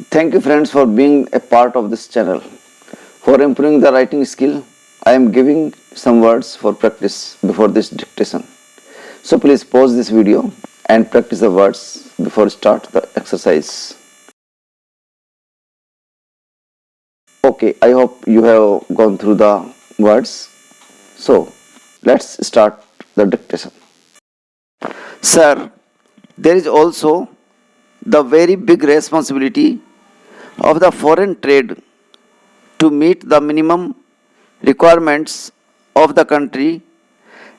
Thank you friends for being a part of this channel. For improving the writing skill, I am giving some words for practice before this dictation. So please pause this video and practice the words before start the exercise. Okay, I hope you have gone through the words. So let's start the dictation. Sir, there is also the very big responsibility of the foreign trade to meet the minimum requirements of the country,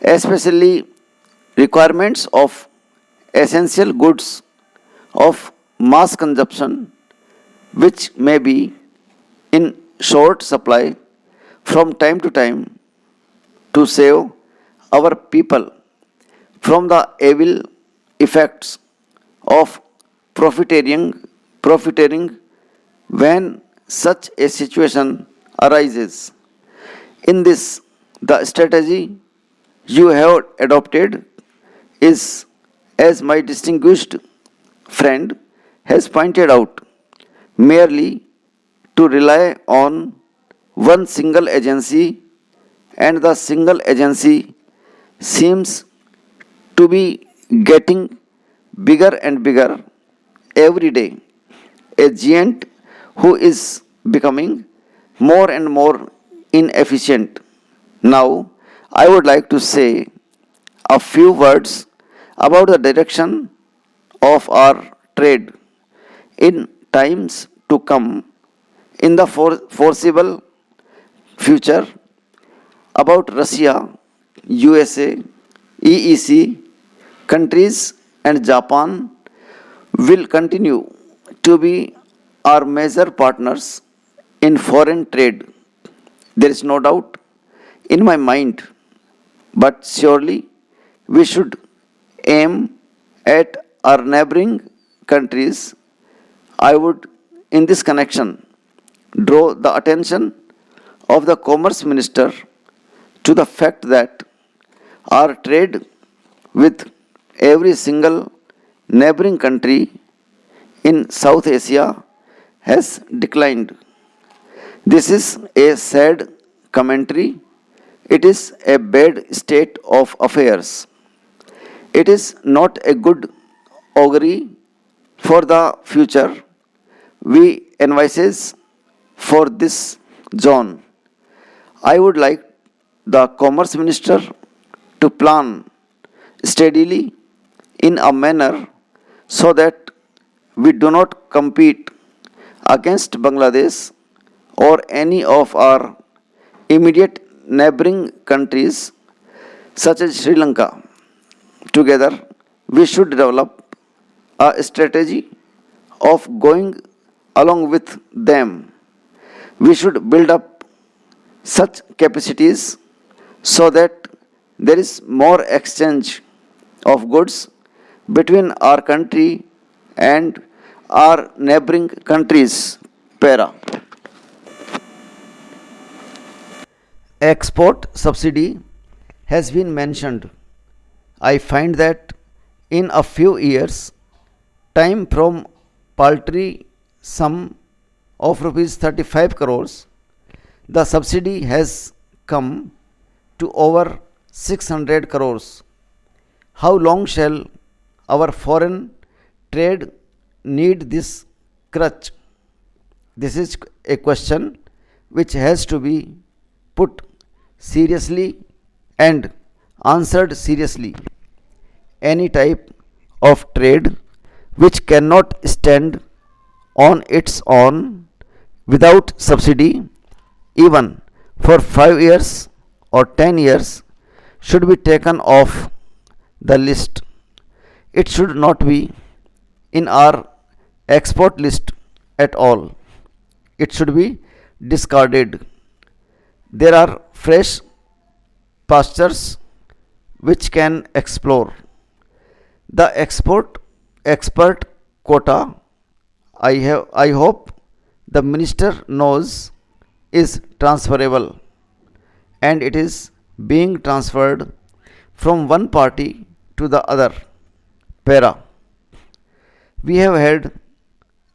especially requirements of essential goods of mass consumption, which may be in short supply from time to time, to save our people from the evil effects of profiteering when such a situation arises. In this, the strategy you have adopted is, as my distinguished friend has pointed out, merely to rely on one single agency, and the single agency seems to be getting bigger and bigger every day. A giant who is becoming more and more inefficient. Now, I would like to say a few words about the direction of our trade in times to come in the foreseeable future, about Russia, USA, EEC countries and Japan will continue to be our major partners in foreign trade. There is no doubt in my mind, but surely we should aim at our neighboring countries. I would, in this connection, draw the attention of the Commerce Minister to the fact that our trade with every single neighboring country in South Asia has declined. This is a sad commentary. It is a bad state of affairs. It is not a good augury for the future. We envisages for this zone. I would like the Commerce Minister to plan steadily in a manner so that we do not compete against Bangladesh or any of our immediate neighboring countries such as Sri Lanka. Together, we should develop a strategy of going along with them. We should build up such capacities so that there is more exchange of goods between our country and our neighboring countries. Para. Export subsidy has been mentioned. I find that in a few years, time from paltry sum of rupees 35 crores, the subsidy has come to over 600 crores. How long shall our foreign trade need this crutch? This is a question which has to be put seriously and answered seriously. Any type of trade which cannot stand on its own without subsidy, even for 5 years or 10 years, should be taken off the list. It should not be in our export list at all. It should be discarded. There are fresh pastures which can explore. The expert quota, I hope the minister knows, is transferable, and it is being transferred from one party to the other. Para. We have had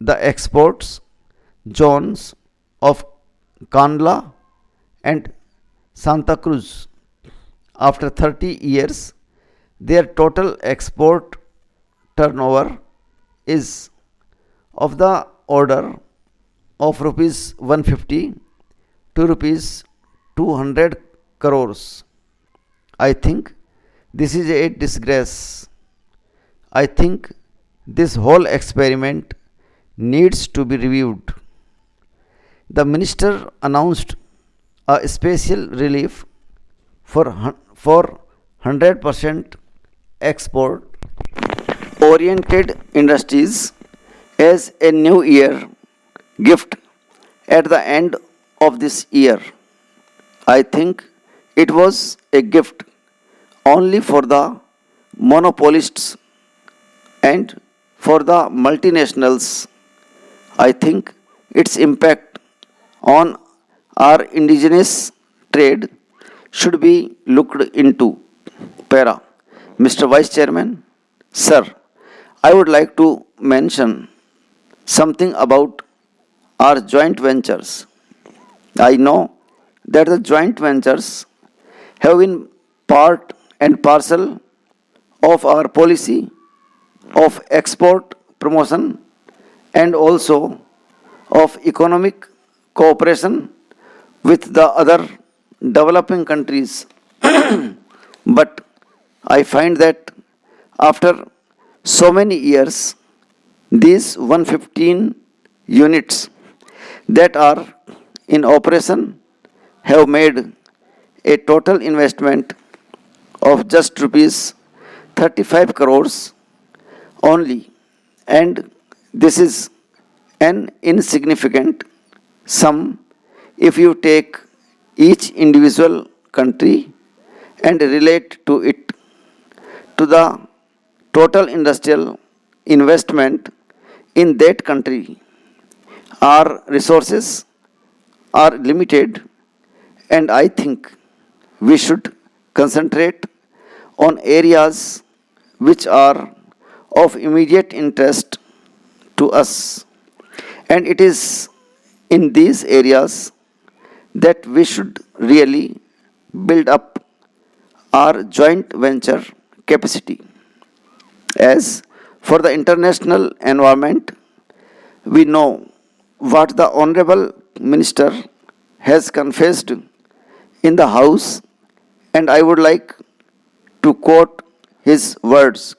the exports zones of Kandla and Santa Cruz. After 30 years, their total export turnover is of the order of rupees 150 to rupees 200 crores. I think this is a disgrace. I think this whole experiment needs to be reviewed. The minister announced a special relief for 100% export oriented industries as a new year gift at the end of this year. I think it was a gift only for the monopolists and for the multinationals. I think its impact on our indigenous trade should be looked into. Para. Mr. Vice Chairman, Sir, I would like to mention something about our joint ventures. I know that the joint ventures have been part and parcel of our policy of export promotion and also of economic cooperation with the other developing countries. But I find that after so many years, these 115 units that are in operation have made a total investment of just rupees 35 crores only, and this is an insignificant sum if you take each individual country and relate to it to the total industrial investment in that country. Our resources are limited, and I think we should concentrate on areas which are of immediate interest to us. And it is in these areas that we should really build up our joint venture capacity. As for the international environment, we know what the Honorable Minister has confessed in the House, and I would like to quote his words.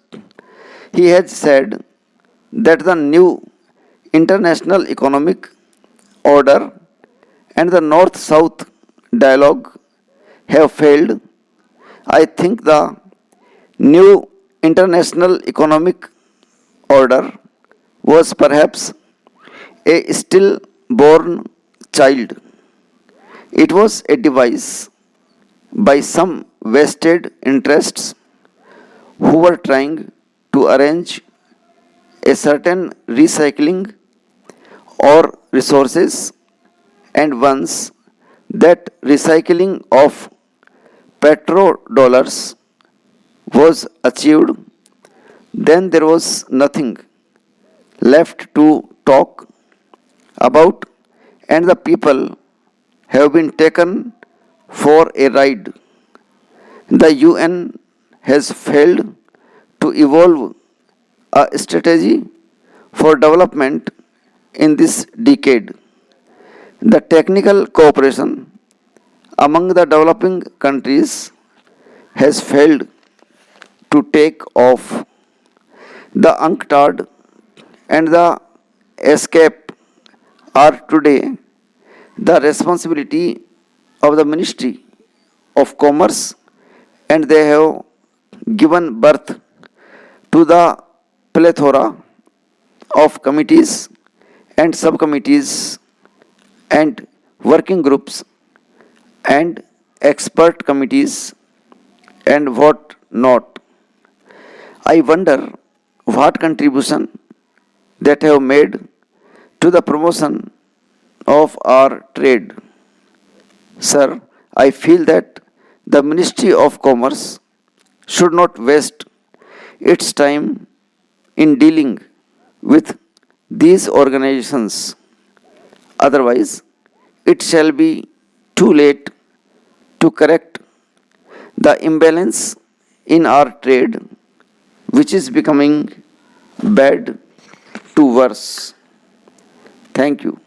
He has said that the new international economic order and the North South dialogue have failed. I think the new international economic order was perhaps a stillborn child. It was a device by some vested interests who were trying to arrange a certain recycling or resources, and once that recycling of petrodollars was achieved, then there was nothing left to talk about, and the people have been taken for a ride. The UN has failed to evolve a strategy for development in this decade. The technical cooperation among the developing countries has failed to take off. The UNCTAD and the ESCAPE are today the responsibility of the Ministry of Commerce, and they have given birth to the plethora of committees and subcommittees and working groups and expert committees and what not. I wonder what contribution that have made to the promotion of our trade. Sir, I feel that the Ministry of Commerce should not waste its time in dealing with these organizations. Otherwise, it shall be too late to correct the imbalance in our trade, which is becoming bad to worse. Thank you.